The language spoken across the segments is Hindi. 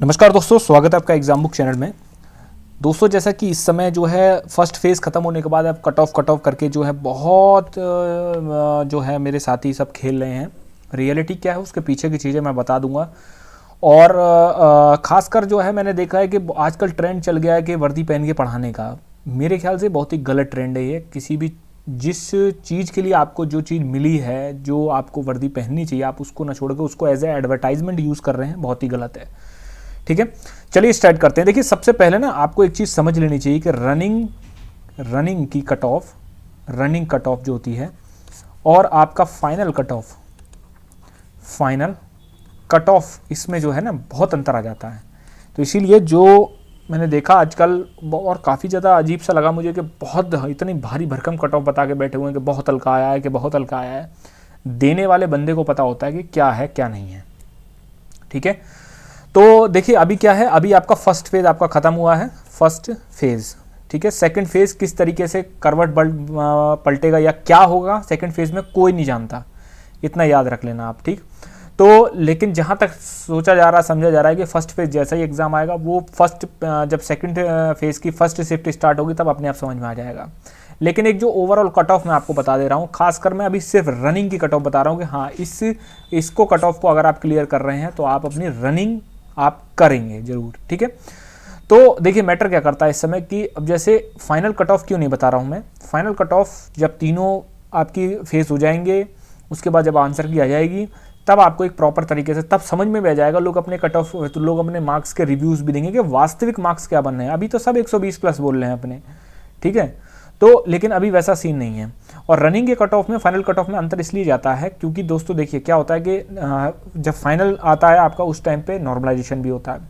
नमस्कार दोस्तों, स्वागत है आपका एग्जाम बुक चैनल में। दोस्तों, जैसा कि इस समय जो है फर्स्ट फेज़ ख़त्म होने के बाद अब कट ऑफ करके जो है बहुत जो है मेरे साथी सब खेल रहे हैं। रियलिटी क्या है उसके पीछे की चीज़ें मैं बता दूंगा। और ख़ासकर जो है मैंने देखा है कि आजकल ट्रेंड चल गया है कि वर्दी पहन के पढ़ाने का। मेरे ख्याल से बहुत ही गलत ट्रेंड है ये। किसी भी जिस चीज़ के लिए आपको जो चीज़ मिली है, जो आपको वर्दी पहननी चाहिए, आप उसको ना छोड़ के उसको एज ए एडवर्टाइजमेंट यूज़ कर रहे हैं, बहुत ही गलत है। ठीक है, चलिए स्टार्ट करते हैं। देखिए, सबसे पहले ना आपको एक चीज़ समझ लेनी चाहिए कि रनिंग की रनिंग कट ऑफ जो होती है और आपका फाइनल कट ऑफ इसमें जो है ना बहुत अंतर आ जाता है। तो इसीलिए जो मैंने देखा आजकल और काफ़ी ज़्यादा अजीब सा लगा मुझे कि बहुत इतनी भारी भरकम कट ऑफ बता के बैठे हुए हैं कि बहुत हल्का आया है, कि बहुत हल्का आया है। देने वाले बंदे को पता होता है कि क्या है क्या नहीं है। ठीक है, तो देखिए अभी क्या है, अभी आपका फर्स्ट फेज़ आपका ख़त्म हुआ है, फर्स्ट फेज़। ठीक है, सेकंड फेज़ किस तरीके से करवट पलटेगा या क्या होगा सेकंड फेज़ में कोई नहीं जानता, इतना याद रख लेना आप। ठीक, तो लेकिन जहाँ तक सोचा जा रहा समझा जा रहा है कि फर्स्ट फेज़ जैसा ही एग्ज़ाम आएगा वो जब सेकंड फेज़ की फर्स्ट शिफ्ट स्टार्ट होगी तब अपने आप समझ में आ जाएगा। लेकिन एक जो ओवरऑल कट ऑफ मैं आपको बता दे रहा हूँ, खासकर मैं अभी सिर्फ रनिंग की कट ऑफ बता रहा हूँ कि हाँ इसको कट ऑफ को अगर आप क्लियर कर रहे हैं तो आप अपनी रनिंग आप करेंगे जरूर। ठीक है, तो देखिए मैटर क्या करता है इस समय कि अब जैसे फाइनल कट ऑफ क्यों नहीं बता रहा हूँ मैं। फाइनल कट ऑफ जब तीनों आपकी फेस हो जाएंगे, उसके बाद जब आंसर की आ जाएगी तब आपको एक प्रॉपर तरीके से तब समझ में भी आ जाएगा। लोग अपने कट ऑफ तो लोग अपने मार्क्स के रिव्यूज़ भी देंगे कि वास्तविक मार्क्स क्या बन रहे हैं। अभी तो सब 120 प्लस बोल रहे हैं अपने। ठीक है, तो लेकिन अभी वैसा सीन नहीं है। और रनिंग के कट ऑफ में फाइनल कट ऑफ में अंतर इसलिए जाता है क्योंकि दोस्तों देखिए क्या होता है कि जब फाइनल आता है आपका उस टाइम पे नॉर्मलाइजेशन भी होता है।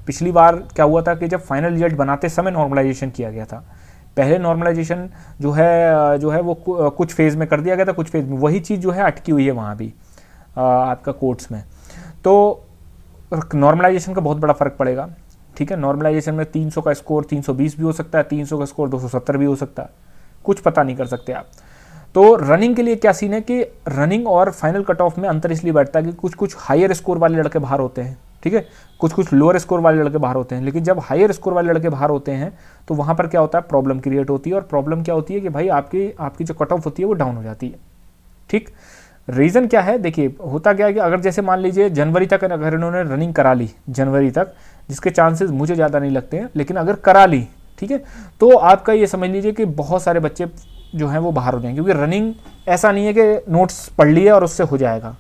पिछली बार क्या हुआ था कि जब फाइनल रिजल्ट बनाते समय नॉर्मलाइजेशन किया गया था। पहले नॉर्मलाइजेशन जो है वो कुछ फेज़ में कर दिया गया था, कुछ फेज़ में वही चीज़ जो है अटकी हुई है वहाँ भी आपका कोर्ट्स में। तो नॉर्मलाइजेशन का बहुत बड़ा फ़र्क पड़ेगा। ठीक है, नॉर्मलाइजेशन में 300 का स्कोर 320 भी हो सकता है, 300 का स्कोर 270 भी हो सकता है, कुछ पता नहीं कर सकते आप। तो रनिंग के लिए क्या सीन है कि रनिंग और फाइनल कट ऑफ में अंतर इसलिए बैठता है कि कुछ कुछ हायर स्कोर वाले लड़के बाहर होते हैं। ठीक है, कुछ कुछ लोअर स्कोर वाले लड़के बाहर होते हैं। लेकिन जब हायर स्कोर वाले लड़के बाहर होते हैं तो वहाँ पर क्या होता है, प्रॉब्लम क्रिएट होती है। और प्रॉब्लम क्या होती है कि भाई आपकी जो कट ऑफ होती है वो डाउन हो जाती है। ठीक, रीज़न क्या है, देखिए होता क्या है कि अगर जैसे मान लीजिए जनवरी तक अगर इन्होंने रनिंग करा ली, जनवरी तक, जिसके चांसेस मुझे ज़्यादा नहीं लगते हैं, लेकिन अगर करा ली, ठीक है, तो आपका ये समझ लीजिए कि बहुत सारे बच्चे जो हैं वो बाहर हो जाएंगे। क्योंकि रनिंग ऐसा नहीं है कि नोट्स पढ़ लिए और उससे हो जाएगा,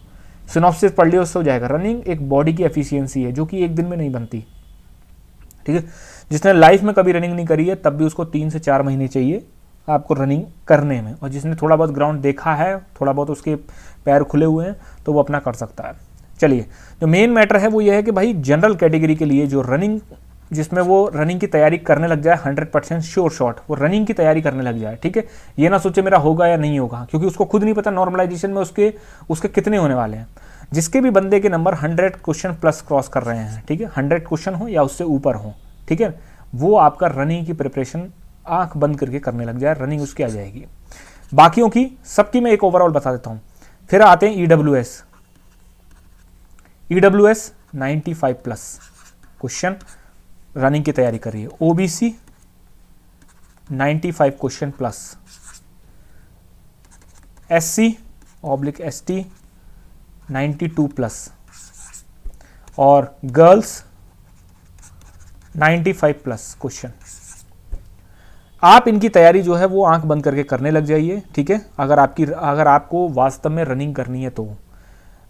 सिनॉप्सिस पढ़ लिया उससे हो जाएगा। रनिंग एक बॉडी की एफिशिएंसी है जो कि एक दिन में नहीं बनती। ठीक है, जिसने लाइफ में कभी रनिंग नहीं करी है तब भी उसको 3 से 4 महीने चाहिए आपको रनिंग करने में। और जिसने थोड़ा बहुत ग्राउंड देखा है, थोड़ा बहुत उसके पैर खुले हुए हैं, तो वो अपना कर सकता है। चलिए, जो मेन मैटर है वो ये है कि भाई जनरल कैटेगरी के लिए जो रनिंग, जिसमें वो रनिंग की तैयारी करने लग जाए 100% श्योर शॉट, वो रनिंग की तैयारी करने लग जाए। ठीक है, ये ना सोचे मेरा होगा या नहीं होगा, क्योंकि उसको खुद नहीं पता नॉर्मलाइजेशन में उसके कितने होने वाले हैं। जिसके भी बंदे के नंबर 100 क्वेश्चन प्लस क्रॉस कर रहे हैं, ठीक है, 100 क्वेश्चन हो या उससे ऊपर हो, ठीक है, वो आपका रनिंग की प्रिपरेशन आंख बंद करके करने लग जाए, रनिंग उसकी आ जाएगी। बाकियों की सबकी मैं एक ओवरऑल बता देता हूँ। फिर आते हैं ईडब्ल्यूएस 95 प्लस क्वेश्चन रनिंग की तैयारी करिए। OBC 95 question plus, SC/ST 92 plus, और गर्ल्स 95 प्लस क्वेश्चन। आप इनकी तैयारी जो है वो आंख बंद करके करने लग जाइए। ठीक है, अगर आपको वास्तव में रनिंग करनी है तो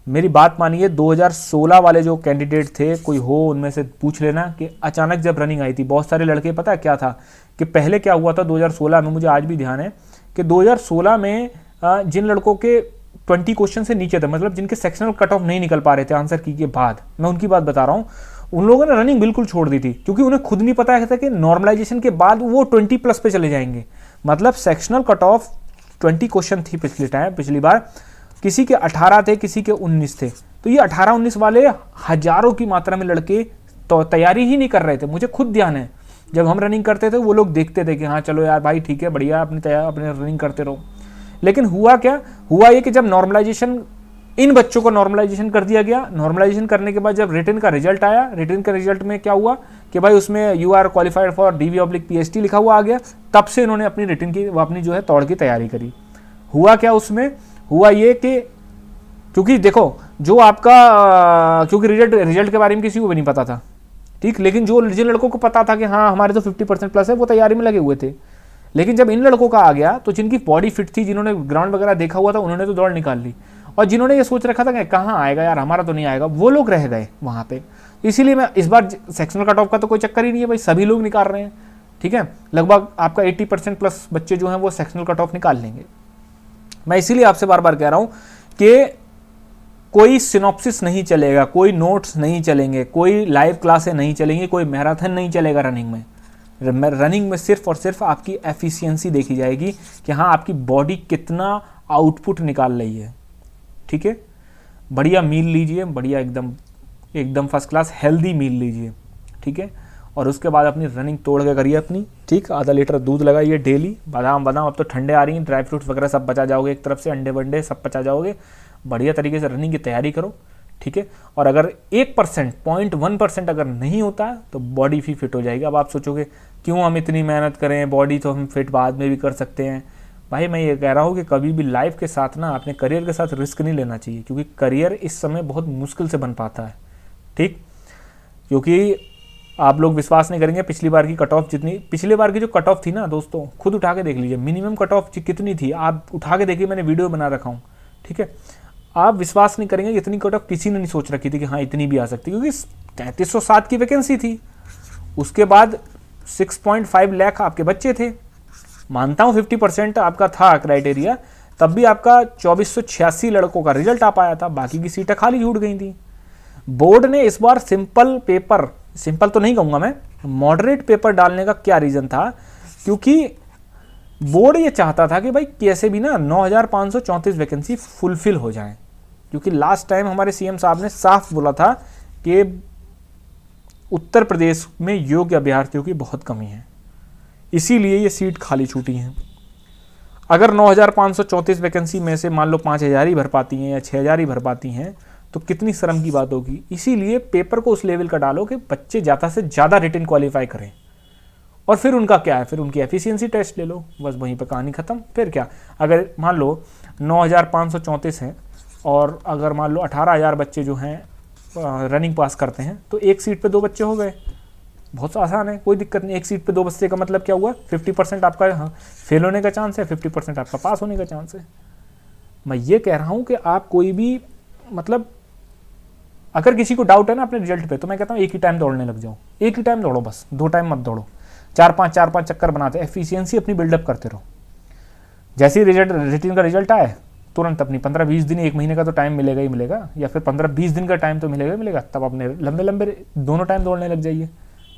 मेरी बात मानिए। 2016 वाले जो कैंडिडेट थे, कोई हो उनमें से पूछ लेना कि अचानक जब रनिंग आई थी, बहुत सारे लड़के, पता क्या था कि पहले क्या हुआ था 2016 में, मुझे आज भी ध्यान है कि 2016 में जिन लड़कों के 20 क्वेश्चन से नीचे थे, मतलब जिनके सेक्शनल कट ऑफ नहीं निकल पा रहे थे आंसर की के बाद, मैं उनकी बात बता रहा हूँ, उन लोगों ने रनिंग बिल्कुल छोड़ दी थी। क्योंकि उन्हें खुद नहीं पता था कि नॉर्मलाइजेशन के बाद वो 20 प्लस पे चले जाएंगे। मतलब सेक्शनल कट ऑफ 20 क्वेश्चन थी पिछली बार, किसी के 18 थे, किसी के 19 थे। तो ये 18-19 वाले हजारों की मात्रा में लड़के तो तैयारी ही नहीं कर रहे थे। मुझे खुद ध्यान है जब हम रनिंग करते थे वो लोग देखते थे कि हाँ चलो यार भाई ठीक है, बढ़िया, अपने रनिंग करते रहो। लेकिन हुआ क्या, हुआ ये कि जब नॉर्मलाइजेशन इन बच्चों को नॉर्मलाइजेशन कर दिया गया। नॉर्मलाइजेशन करने के बाद जब रिटन का रिजल्ट आया, रिटन का रिजल्ट में क्या हुआ कि भाई उसमें you are qualified for DV/PhD लिखा हुआ आ गया। तब से इन्होंने अपनी रिटन की अपनी जो है तौड़ की तैयारी करी। हुआ क्या उसमें, हुआ ये कि क्योंकि देखो जो आपका क्योंकि रिजल्ट के बारे में किसी को भी नहीं पता था, ठीक, लेकिन जिन लड़कों को पता था कि हाँ हमारे तो 50% प्लस है, वो तैयारी में लगे हुए थे। लेकिन जब इन लड़कों का आ गया तो जिनकी बॉडी फिट थी, जिन्होंने ग्राउंड वगैरह देखा हुआ था, उन्होंने तो दौड़ निकाल ली। और जिन्होंने ये सोच रखा था कि कहाँ आएगा यार, हमारा तो नहीं आएगा, वो लोग रह गए वहाँ पे। इसीलिए मैं इस बार सेक्शनल कट ऑफ का तो कोई चक्कर ही नहीं है भाई, सभी लोग निकाल रहे हैं, ठीक है। लगभग आपका 80% प्लस बच्चे जो हैं वो सेक्शनल कट ऑफ निकाल लेंगे। मैं इसीलिए आपसे बार बार कह रहा हूँ कि कोई सिनॉप्सिस नहीं चलेगा, कोई नोट्स नहीं चलेंगे, कोई लाइव क्लासें नहीं चलेंगी, कोई मैराथन नहीं चलेगा रनिंग में। रनिंग में सिर्फ और सिर्फ आपकी एफिशिएंसी देखी जाएगी कि हाँ आपकी बॉडी कितना आउटपुट निकाल रही है, ठीक है। बढ़िया मील लीजिए, बढ़िया एकदम फर्स्ट क्लास हेल्दी मील लीजिए, ठीक है। और उसके बाद अपनी रनिंग तोड़ के करिए अपनी, ठीक। आधा लीटर दूध लगाइए डेली, बादाम अब तो ठंडे आ रही हैं, ड्राई फ्रूट्स वगैरह सब बचा जाओगे, एक तरफ से अंडे वंडे सब बचा जाओगे। बढ़िया तरीके से रनिंग की तैयारी करो, ठीक है। और अगर 1%, 0.1% अगर नहीं होता है तो बॉडी भी फिट हो जाएगी। अब आप सोचोगे क्यों हम इतनी मेहनत करें, बॉडी तो हम फिट बाद में भी कर सकते हैं। भाई मैं ये कह रहा हूँ कि कभी भी लाइफ के साथ ना अपने करियर के साथ रिस्क नहीं लेना चाहिए, क्योंकि करियर इस समय बहुत मुश्किल से बन पाता है, ठीक। क्योंकि आप लोग विश्वास नहीं करेंगे, पिछली बार की कट ऑफ पिछली बार की जो कट ऑफ थी ना दोस्तों, खुद उठा के देख लीजिए, मिनिमम कट ऑफ कितनी थी, आप उठा के देखिए, मैंने वीडियो बना रखा हूँ, ठीक है। आप विश्वास नहीं करेंगे, इतनी कट ऑफ किसी ने नहीं सोच रखी थी कि हाँ इतनी भी आ सकती, क्योंकि 3307 की वैकेंसी थी। उसके बाद 6.5 लाख आपके बच्चे थे। मानता हूँ 50% आपका था क्राइटेरिया, तब भी आपका 2486 लड़कों का रिजल्ट आ पाया था, बाकी की सीटें खाली छूट गई थी। बोर्ड ने इस बार सिंपल तो नहीं कहूँगा मैं, मॉडरेट पेपर डालने का क्या रीज़न था, क्योंकि बोर्ड ये चाहता था कि भाई कैसे भी ना 9534 वैकेंसी फुलफिल हो जाए, क्योंकि लास्ट टाइम हमारे सीएम साहब ने साफ बोला था कि उत्तर प्रदेश में योग्य अभ्यर्थियों की बहुत कमी है, इसीलिए ये सीट खाली छूटी हैं। अगर 9534 वैकेंसी में से मान लो 5000 ही भर पाती हैं या 6000 ही भर पाती हैं तो कितनी शर्म की बात होगी। इसीलिए पेपर को उस लेवल का डालो कि बच्चे ज़्यादा से ज़्यादा रिटन क्वालिफाई करें, और फिर उनका क्या है, फिर उनकी एफिशिएंसी टेस्ट ले लो, बस वहीं पर कहानी खत्म। फिर क्या, अगर मान लो 9534 हैं और अगर मान लो 18000 बच्चे जो हैं रनिंग पास करते हैं तो एक सीट पे 2 बच्चे हो गए, बहुत आसान है, कोई दिक्कत नहीं। एक सीट पे 2 बच्चे का मतलब क्या हुआ, 50% आपका फेल होने का चांस है, 50% आपका पास होने का चांस है। मैं ये कह रहा हूँ कि आप कोई भी मतलब अगर किसी को डाउट है ना अपने रिजल्ट पे, तो मैं कहता हूँ एक ही टाइम दौड़ने लग जाओ, एक ही टाइम दौड़ो, बस 2 टाइम मत दौड़ो, 4-5 चक्कर बनाते, एफिशिएंसी अपनी बिल्डअप करते रहो। जैसे ही रिटन का रिजल्ट आए तुरंत अपनी 15-20 दिन, 1 महीने का तो टाइम मिलेगा ही मिलेगा, या फिर 15-20 दिन का टाइम तो मिलेगा ही मिलेगा, तब अपने लंबे दोनों टाइम दौड़ने लग जाइए,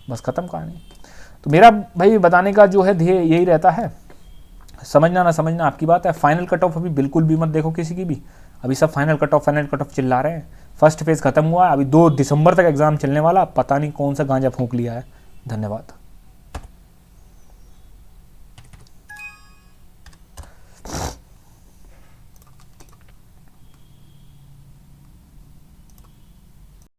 बस खत्म कहानी। तो मेरा भाई बताने का जो है ध्येय यही रहता है, समझना ना समझना आपकी बात है। फाइनल कट ऑफ अभी बिल्कुल भी मत देखो किसी की भी, अभी सब फाइनल कट ऑफ चिल्ला रहे हैं। फर्स्ट फेज खत्म हुआ, अभी 2 दिसंबर तक एग्जाम चलने वाला, पता नहीं कौन सा गांजा फूंक लिया है। धन्यवाद।